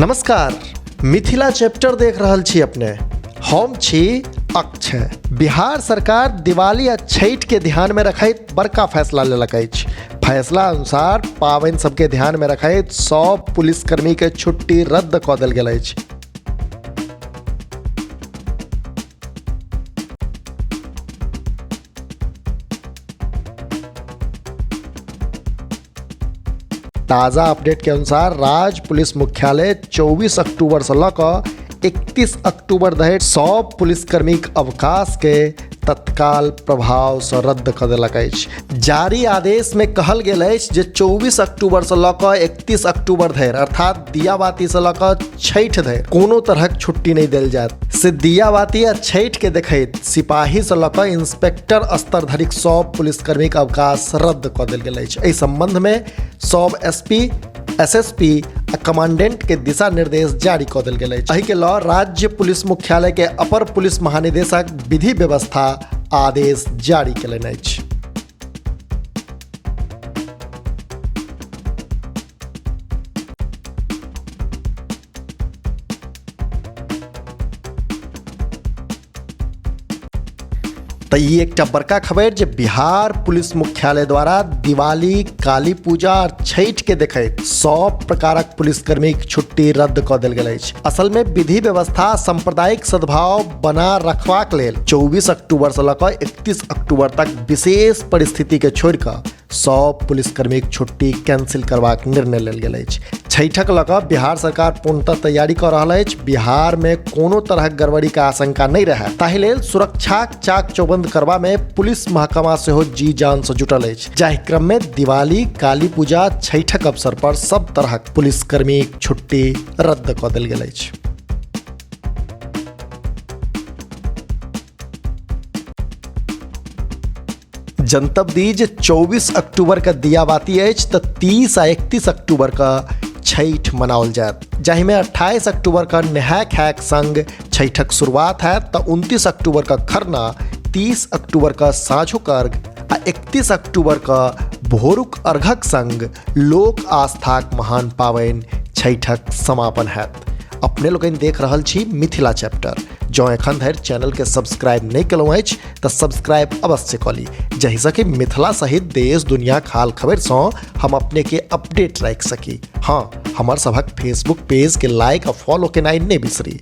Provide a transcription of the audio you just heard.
नमस्कार, मिथिला चैप्टर देख रहल छी अपने। हम छी अक्षय। बिहार सरकार दिवाली आ छठि के ध्यान में रखैत बड़का फैसला लेलक अछि। फैसला अनुसार पाबनि सबके ध्यान में रखैत सब पुलिसकर्मी के छुट्टी रद्द कऽ देल गेल अछि। ताज़ा अपडेट के अनुसार राज्य पुलिस मुख्यालय 24 अक्टूबर से लऽ 31 अक्टूबर धरि सब पुलिसकर्मीक अवकाश के तत्काल प्रभाव से रद्द कऽ देलक अछि। जारी आदेश में कहल गेल अछि जे 24 अक्टूबर से लऽ 31 अक्टूबर धरि अर्थात दियाबाती से लऽ छठि धरि कोनो तरहक छुट्टी नहीं देल जायत। से दियाबाती आ छठि के देखैत सिपाही से लऽ इंस्पेक्टर स्तर धरिक सब पुलिसकर्मीक अवकाश रद्द कऽ देल गेल अछि। एहि संबंध में सब एसपी, एसएसपी आ कमांडेंट के दिशा निर्देश जारी कऽ देल गेल अछि। एहि के लऽ राज्य पुलिस मुख्यालय के अपर पुलिस महानिदेशक विधि व्यवस्था आदेश जारी केलनि अछि। तो ये एक बड़का खबर जे बिहार पुलिस मुख्यालय द्वारा दिवाली, काली पूजा और छठ के देखैत सब प्रकारक पुलिसकर्मी छुट्टी रद्द कऽ देल गेल अछि। असल में विधि व्यवस्था सांप्रदायिक सद्भाव बना रखबाक लेल 24 अक्टूबर से लऽ 31 अक्टूबर तक विशेष परिस्थिति के छोड़ि कऽ सब पुलिसकर्मी छुट्टी कैंसिल करबाक निर्णय लेल गेल अछि। छठक लऽ कऽ बिहार सरकार पूर्णतः तैयारी कऽ रहल अछि। बिहार में कोनो तरहक गड़बड़ी के आशंका नहीं रहै, ताहि लेल सुरक्षाक चाक चौबंद करबा में पुलिस महकमा सेहो जी जान से जुटल अछि। जाहि क्रम में दिवाली, काली पूजा, छठक अवसर पर सब तरहक पुलिसकर्मी छुट्टी रद्द कऽ देल गेल अछि। जनतब दी जे 24 अक्टूबर का दियाबाती अछि तऽ 30 आ 31 अक्टूबर का छठि मनाओल जायत, जाहि में 28 अक्टूबर का नहाय खायक संग छठक शुरुआत है तो 29 अक्टूबर का खरना, 30 अक्टूबर का साँझुक अर्घ आ 31 अक्टूबर का भोरुक अर्घक संग लोक आस्थाक महान पाबनि छठक समापन हैत। अपने लोगन देख रहल छी मिथिला चैप्टर। जो एखन धरि चैनल के सब्सक्राइब नहीं केलहुँ अछि तऽ सब्सक्राइब अवश्य कऽ ली, जाहिसँ कि मिथिला सहित देश दुनिया हाल खबर सँ हम अपने के अपडेट राखि सकी। हाँ, हमर सभक फेसबुक पेज के लाइक आ फॉलो केनाइ नहीं बिसरी।